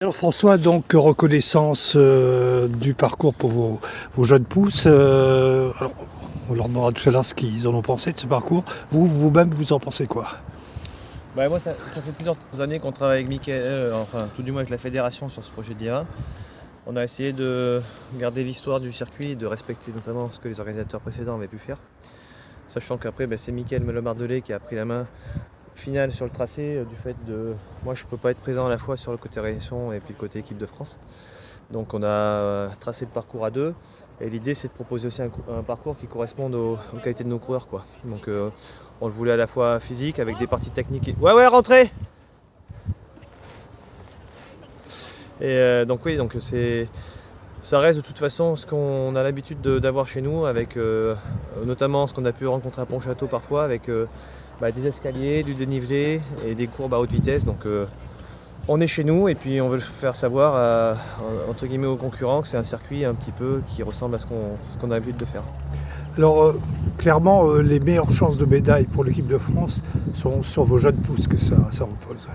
Alors François, donc reconnaissance du parcours pour vos jeunes pousses. Alors, on leur demandera tout à l'heure ce qu'ils en ont pensé de ce parcours. Vous-même, vous en pensez quoi? Moi, ça fait plusieurs années qu'on travaille avec Mickaël, enfin tout du moins avec la fédération sur ce projet de Liévin. On a essayé de garder l'histoire du circuit et de respecter notamment ce que les organisateurs précédents avaient pu faire. Sachant qu'après, c'est Mickaël Lemardelet qui a pris la main finale sur le tracé du fait de... Moi, je ne peux pas être présent à la fois sur le côté réalisation et puis le côté équipe de France. Donc on a tracé le parcours à deux. Et l'idée, c'est de proposer aussi un parcours qui corresponde aux qualités de nos coureurs, quoi. Donc on le voulait à la fois physique avec des parties techniques. Ouais, rentrez. Et donc oui, donc ça reste de toute façon ce qu'on a l'habitude d'avoir chez nous, avec notamment ce qu'on a pu rencontrer à Pontchâteau parfois, avec des escaliers, du dénivelé et des courbes à haute vitesse. Donc on est chez nous et puis on veut faire savoir entre guillemets aux concurrents que c'est un circuit un petit peu qui ressemble à ce qu'on a l'habitude de faire. Alors clairement, les meilleures chances de médaille pour l'équipe de France sont sur vos jeunes pousses que ça repose.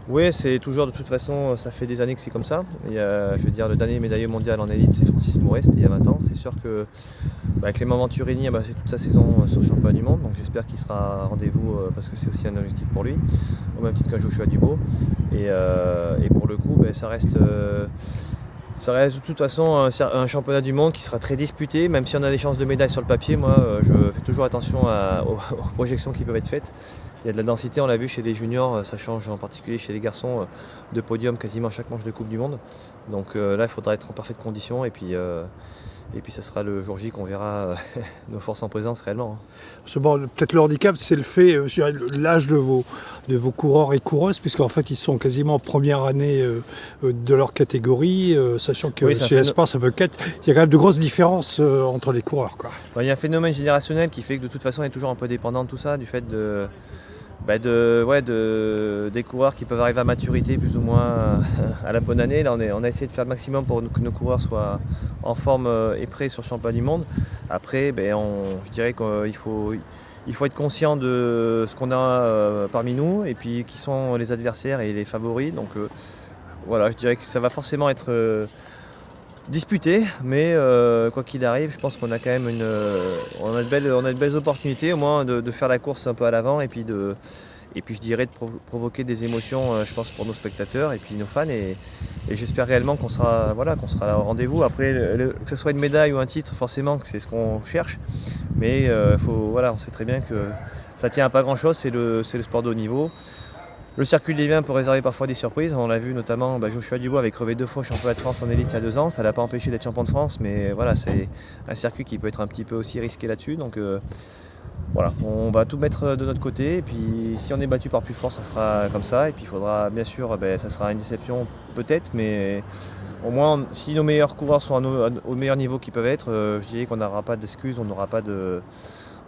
Oui, c'est toujours de toute façon, ça fait des années que c'est comme ça. Il y a, je veux dire, le dernier médaillé mondial en élite, c'est Francis Mouret, c'était il y a 20 ans. C'est sûr que Clément Venturini, c'est toute sa saison sur le championnat du monde, donc j'espère qu'il sera à rendez-vous parce que c'est aussi un objectif pour lui, au même titre qu'un Joshua Dubois. Et pour le coup, ça reste de toute façon un championnat du monde qui sera très disputé, même si on a des chances de médaille sur le papier. Moi, je fais toujours attention aux projections qui peuvent être faites. Il y a de la densité, on l'a vu chez les juniors, ça change en particulier chez les garçons, de podium quasiment à chaque manche de Coupe du Monde. Donc là, il faudra être en parfaite condition et puis ça sera le jour J qu'on verra nos forces en présence réellement. Peut-être le handicap, c'est le fait, je dirais, l'âge de vos coureurs et coureuses, puisqu'en fait, ils sont quasiment en première année de leur catégorie, sachant que oui, chez Espoir, ça peut qu'être. Il y a quand même de grosses différences entre les coureurs, quoi. Il y a un phénomène générationnel qui fait que de toute façon, on est toujours un peu dépendant de tout ça, du fait des coureurs qui peuvent arriver à maturité plus ou moins à la bonne année. Là, on a essayé de faire le maximum pour que nos coureurs soient en forme et prêts sur le championnat du monde. Après, je dirais qu'il faut être conscient de ce qu'on a parmi nous et puis qui sont les adversaires et les favoris. Donc voilà, je dirais que ça va forcément être disputé, mais quoi qu'il arrive, je pense qu'on a quand même on a de belles opportunités au moins de faire la course un peu à l'avant et puis je dirais de provoquer des émotions, je pense, pour nos spectateurs et puis nos fans, et j'espère réellement qu'on sera au rendez-vous. Après, que ce soit une médaille ou un titre, forcément que c'est ce qu'on cherche, mais on sait très bien que ça tient à pas grand chose, c'est le sport de haut niveau. Le circuit de Liévin peut réserver parfois des surprises. On l'a vu notamment, Joshua Dubois avait crevé 2 fois championnat de France en élite il y a 2 ans. Ça ne l'a pas empêché d'être champion de France, mais voilà, c'est un circuit qui peut être un petit peu aussi risqué là-dessus. Donc on va tout mettre de notre côté. Et puis si on est battu par plus fort, ça sera comme ça. Et puis il faudra, bien sûr, ça sera une déception peut-être, mais au moins si nos meilleurs coureurs sont au meilleur niveau qu'ils peuvent être, je dirais qu'on n'aura pas d'excuses, on n'aura pas de...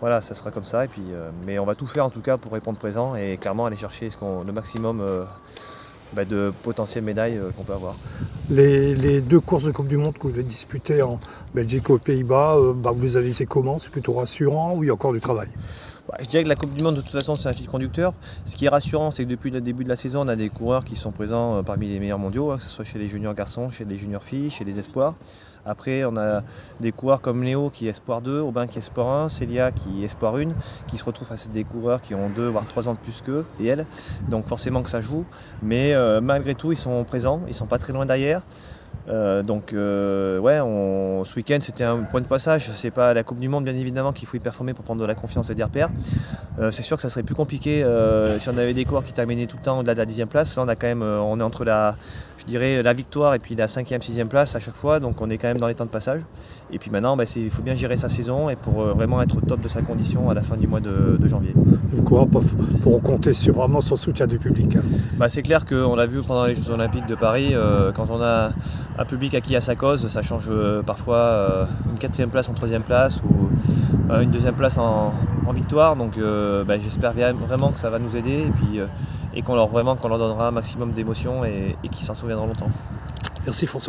Voilà, ça sera comme ça, et puis, mais on va tout faire en tout cas pour répondre présent et clairement aller chercher le maximum de potentielles médailles qu'on peut avoir. Les 2 courses de Coupe du Monde que vous avez disputées en Belgique et aux Pays-Bas, vous les avez laissées comment? C'est plutôt rassurant ou il y a encore du travail? Je dirais que la Coupe du Monde, de toute façon, c'est un fil conducteur. Ce qui est rassurant, c'est que depuis le début de la saison, on a des coureurs qui sont présents parmi les meilleurs mondiaux, que ce soit chez les juniors garçons, chez les juniors filles, chez les espoirs. Après, on a des coureurs comme Léo qui est espoir 2, Aubin qui est espoir 1, Célia qui est espoir 1, qui se retrouvent face à des coureurs qui ont 2 voire 3 ans de plus qu'eux et elles. Donc forcément que ça joue. Mais malgré tout, ils sont présents, ils sont pas très loin derrière. Ce week-end c'était un point de passage. C'est pas la Coupe du Monde bien évidemment qu'il faut y performer pour prendre de la confiance et des repères. C'est sûr que ça serait plus compliqué si on avait des coureurs qui terminaient tout le temps au-delà de la 10e place. Là on est entre la victoire et puis la 5e, 6e place à chaque fois, donc on est quand même dans les temps de passage. Et puis maintenant il faut bien gérer sa saison et pour vraiment être au top de sa condition à la fin du mois de janvier. Les coureurs pourront compter vraiment sur le soutien du public. C'est clair qu'on l'a vu pendant les Jeux Olympiques de Paris, quand on a un public acquis à sa cause, ça change parfois une 4e place en 3e place ou une 2e place en victoire. Donc j'espère vraiment que ça va nous aider et qu'on leur donnera un maximum d'émotions et qu'ils s'en souviendront longtemps. Merci François.